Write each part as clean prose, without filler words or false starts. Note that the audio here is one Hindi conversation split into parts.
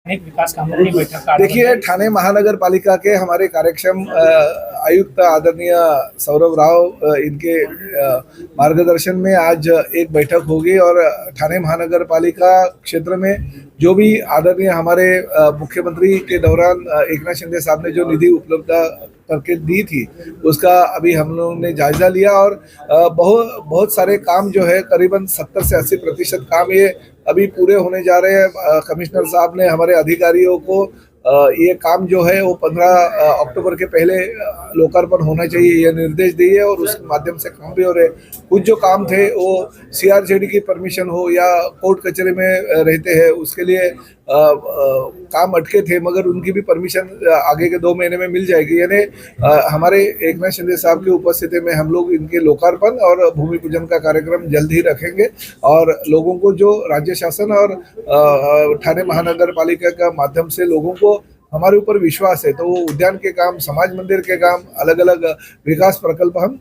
अनेक विकास कामों की बैठक का देखिए, ठाणे महानगर पालिका के हमारे कार्यक्षम आयुक्त आदरणीय सौरभ राव इनके मार्गदर्शन में आज एक बैठक होगी और ठाणे महानगर पालिका क्षेत्र में जो भी आदरणीय हमारे मुख्यमंत्री के दौरान एकनाथ शिंदे साहब ने जो निधि उपलब्ध करके दी थी उसका अभी हम लोगों ने जायजा लिया और बहुत बहुत सारे काम जो है करीबन 70 से 80% काम ये अभी पूरे होने जा रहे हैं। कमिश्नर साहब ने हमारे अधिकारियों को ये काम जो है वो 15 अक्टूबर के पहले लोकार्पण होना चाहिए ये निर्देश दिए और उसके माध्यम से काम भी हो रहे। कुछ जो काम थे वो सीआरजेडी की परमिशन हो या कोर्ट कचहरी में रहते हैं उसके लिए काम अटके थे मगर उनकी भी परमिशन आगे के 2 महीने में मिल जाएगी। यानी हमारे एकनाथ शिंदे साहब की उपस्थिति में हम लोग इनके लोकार्पण और भूमि पूजन का कार्यक्रम जल्द ही रखेंगे और लोगों को जो राज्य शासन और ठाणे महानगर पालिका का माध्यम से लोगों को हमारे ऊपर विश्वास है तो वो उद्यान के काम, समाज मंदिर के काम, अलग अलग विकास प्रकल्प हम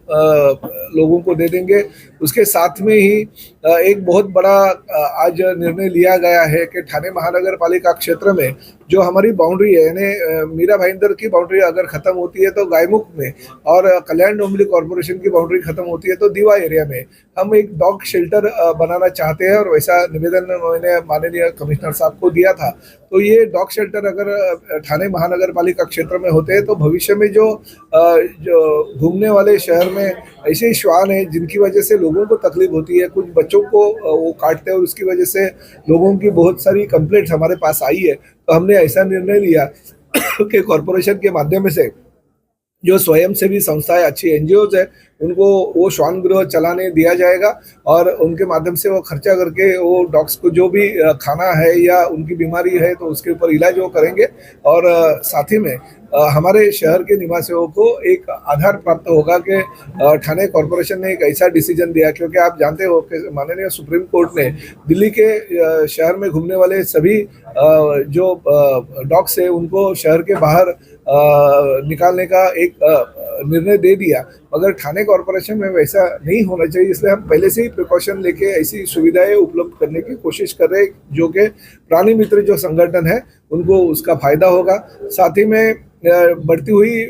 लोगों को दे देंगे। उसके साथ में ही एक बहुत बड़ा आज निर्णय लिया गया है कि ठाणे महानगर पालिका क्षेत्र में जो हमारी बाउंड्री है यानी मीरा भाईंदर की बाउंड्री अगर खत्म होती है तो गायमुख में और कल्याण डोंबिवली कॉर्पोरेशन की बाउंड्री खत्म होती है तो दीवा एरिया में हम एक डॉग शेल्टर बनाना चाहते हैं और वैसा निवेदन मैंने माननीय कमिश्नर साहब को दिया था। तो ये डॉग शेल्टर अगर ठाणे महानगर पालिका क्षेत्र में होते हैं तो भविष्य में जो घूमने वाले शहर में ऐसे ही श्वान है जिनकी वजह से लोगों को तकलीफ होती है, कुछ बच्चों को वो काटते हैं और उसकी वजह से लोगों की बहुत सारी कंप्लेंट्स हमारे पास आई है। तो हमने ऐसा निर्णय लिया कि कॉरपोरेशन के माध्यम से जो स्वयंसेवी संस्थाएं अच्छी एनजीओज है उनको वो श्वान गृह चलाने दिया जाएगा और उनके माध्यम से वो खर्चा करके वो डॉग्स को जो भी खाना है या उनकी बीमारी है तो उसके ऊपर इलाज वो करेंगे और साथ ही में हमारे शहर के निवासियों को एक आधार प्राप्त होगा कि ठाणे कॉरपोरेशन ने एक ऐसा डिसीजन दिया क्योंकि आप जानते हो कि माननीय सुप्रीम कोर्ट ने दिल्ली के शहर में घूमने वाले सभी जो डॉग्स है उनको शहर के बाहर निकालने का एक निर्णय दे दिया मगर ठाणे कॉरपोरेशन में वैसा नहीं होना चाहिए इसलिए हम पहले से ही प्रिकॉशन लेके ऐसी सुविधाएं उपलब्ध करने की कोशिश कर रहे हैं जो कि प्राणी मित्र जो संगठन है उनको उसका फायदा होगा। साथ ही में बढ़ती हुई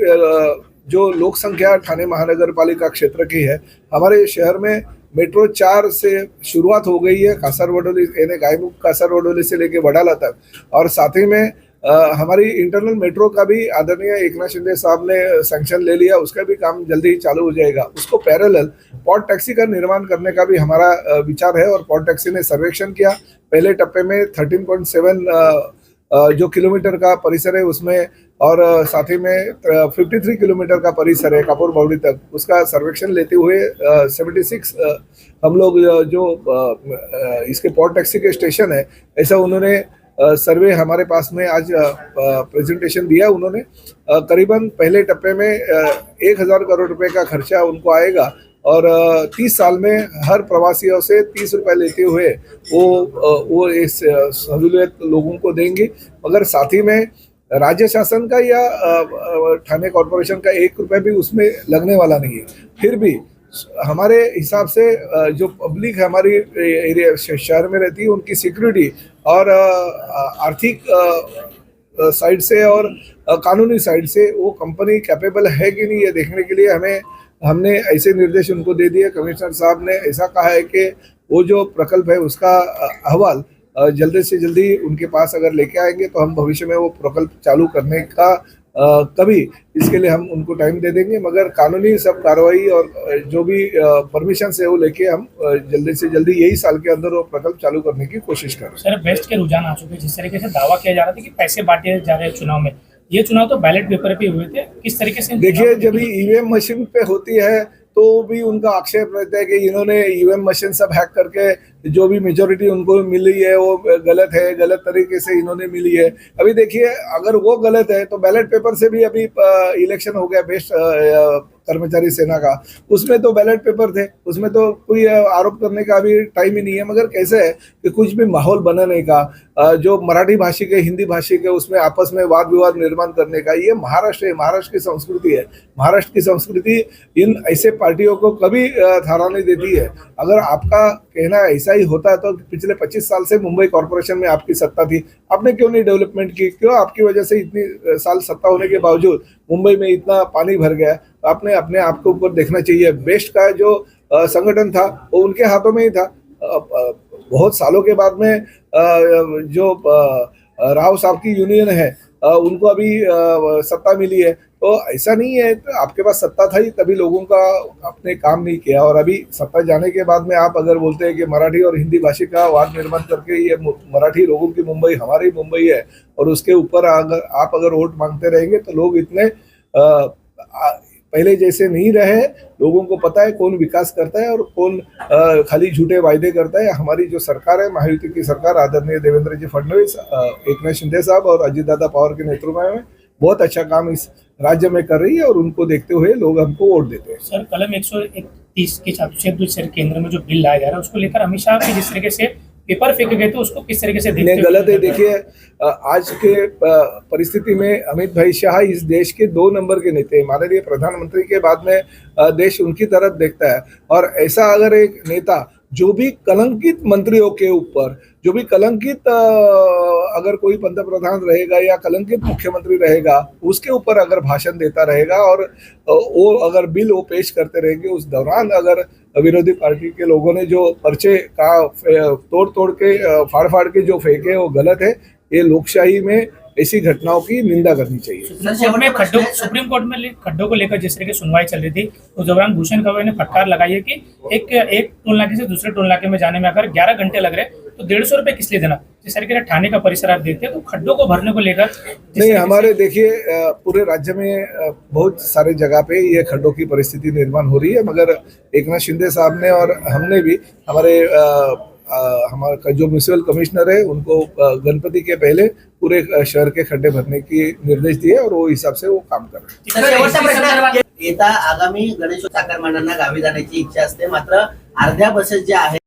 जो लोक संख्या ठाणे महानगर पालिका क्षेत्र की है हमारे शहर में मेट्रो 4 से शुरुआत हो गई है कासरगोडोली यानी गायमुख कासरगोडोली से लेके वडाला तक और साथ ही में हमारी इंटरनल मेट्रो का भी आदरणीय एकनाथ शिंदे साहब ने सैंक्शन ले लिया, उसका भी काम जल्दी ही चालू हो जाएगा। उसको पैरेलल पॉड टैक्सी का निर्माण करने का भी हमारा विचार है और पॉड टैक्सी ने सर्वेक्षण किया। पहले टप्पे में 13.7 जो किलोमीटर का परिसर है उसमें और साथ ही में 53 किलोमीटर का परिसर है कापुर बावड़ी तक, उसका सर्वेक्षण लेते हुए 76 हम लोग जो इसके पॉड टैक्सी के स्टेशन है ऐसा उन्होंने सर्वे हमारे पास में आज प्रेजेंटेशन दिया। उन्होंने करीबन पहले टप्पे में 1000 करोड़ रुपए का खर्चा उनको आएगा और 30 साल में हर प्रवासियों से 30 रुपए लेते हुए वो इस सहूलियत लोगों को देंगे मगर साथ ही में राज्य शासन का या ठाणे कॉरपोरेशन का 1 रुपए भी उसमें लगने वाला नहीं है। फिर भी हमारे हिसाब से जो पब्लिक हमारी एरिया शहर में रहती है उनकी सिक्योरिटी और आर्थिक साइड से और कानूनी साइड से वो कंपनी कैपेबल है कि नहीं ये देखने के लिए हमने ऐसे निर्देश उनको दे दिए। कमिश्नर साहब ने ऐसा कहा है कि वो जो प्रकल्प है उसका अहवाल जल्दी से जल्दी उनके पास अगर लेके आएंगे तो हम भविष्य में वो प्रकल्प चालू करने का कभी इसके लिए हम उनको टाइम दे देंगे मगर कानूनी सब कार्रवाई और जो भी परमिशन है वो लेके हम जल्दी से जल्दी यही साल के अंदर वो प्रकल्प चालू करने की कोशिश कर रहे हैं। सर बेस्ट के रुझान आ चुके हैं, जिस तरीके से दावा किया जा रहा था कि पैसे बांटे जा रहे हैं चुनाव में, ये चुनाव तो बैलेट पेपर पे हुए थे, किस तरीके से देखिए जब ईवीएम मशीन पे होती है तो भी उनका आक्षेप रहता है कि इन्होंने ईवीएम मशीन सब हैक करके जो भी मेजोरिटी उनको मिली है वो गलत है, गलत तरीके से इन्होंने मिली है। अभी देखिए अगर वो गलत है तो बैलेट पेपर से भी अभी इलेक्शन हो गया बेस्ट कर्मचारी सेना का, उसमें तो बैलेट पेपर थे, उसमें तो कोई आरोप करने का अभी टाइम ही नहीं है मगर कैसे है कि कुछ भी माहौल बनाने का जो मराठी भाषी के हिंदी भाषी के उसमें आपस में वाद विवाद निर्माण करने का ये महाराष्ट्र है, महाराष्ट्र की संस्कृति है। महाराष्ट्र की संस्कृति इन ऐसे पार्टियों को कभी थारा नहीं देती है। अगर आपका कहना ऐसा ऐसा ही होता तो पिछले 25 साल से मुंबई कॉरपोरेशन में आपकी सत्ता थी, आपने क्यों नहीं डेवलपमेंट की? क्यों आपकी वजह से इतनी साल सत्ता होने के बावजूद मुंबई में इतना पानी भर गया? आपने अपने आप के ऊपर देखना चाहिए। बेस्ट का जो संगठन था वो उनके हाथों में ही था। बहुत सालों के बाद में जो राव साहब की यूनियन है उनको अभी सत्ता मिली है, तो ऐसा नहीं है तो आपके पास सत्ता था ही तभी लोगों का आपने काम नहीं किया। और अभी सत्ता जाने के बाद में आप अगर बोलते हैं कि मराठी और हिंदी भाषा का वाद निर्माण करके ये मराठी लोगों की मुंबई हमारी मुंबई है और उसके ऊपर अगर आप वोट मांगते रहेंगे तो लोग इतने पहले जैसे नहीं रहे। लोगों को पता है कौन विकास करता है और कौन खाली झूठे वायदे करता है। हमारी जो सरकार है, महायुति की सरकार, आदरणीय देवेंद्र जी फडणवीस, एकनाथ शिंदे साहब और अजीत दादा पवार के नेतृत्व में बहुत अच्छा काम इस राज्य में कर रही है और उनको देखते हुए लोग हमको वोट देते हैं। सर, कलम 131 के हिसाब से दूसरे केंद्र में जो बिल लाया जा रहा है उसको लेकर अमित शाह की जिस तरीके से पेपर फेंके गए थे उसको किस तरीके से देखते हैं? गलत है। देखिए, आज के परिस्थिति में अमित भाई शाह इस देश के 2 नंबर के नेता हैं। माननीय प्रधानमंत्री के बाद में देश उनकी तरफ देखता है। और ऐसा अगर एक नेता जो भी कलंकित मंत्रियों के ऊपर, जो भी कलंकित अगर कोई पंतप्रधान रहेगा या कलंकित मुख्यमंत्री रहेगा उसके ऊपर अगर भाषण देता रहेगा और वो अगर बिल वो पेश करते रहेंगे, उस दौरान अगर विरोधी पार्टी के लोगों ने जो पर्चे का तोड़ के फाड़ के जो फेंके वो गलत है। ये लोकशाही में ऐसी घटनाओं की निंदा करनी चाहिए। सुप्रीम कोर्ट में खड्डों को लेकर जिस तरह की सुनवाई चल रही थी उस दौरान भूषण खबरे ने फटकार लगाई है कि एक टोल नाके से दूसरे टोल नाके में जाने में अगर 11 घंटे लग रहे तो 150 रुपए किस लिए देना? जिस तरीके से थाने का परिसर आप देखते हैं तो खड्डों को भरने को लेकर नहीं, हमारे देखिए पूरे राज्य में बहुत सारे जगह पे ये खड्डों की परिस्थिति निर्माण हो रही है, मगर एकनाथ शिंदे साहब ने और हमने भी हमारा जो म्यूनिसिपल कमिश्नर है उनको गणपति के पहले पूरे शहर के खड्डे भरने की निर्देश दिए और वो हिसाब से वो काम कर रहे हैं। येता आगामी गणेशोत्सव चाकरमान्यांना गावी जाण्याची इच्छा असते, मात्र अर्ध्या बसेस ज्या आहेत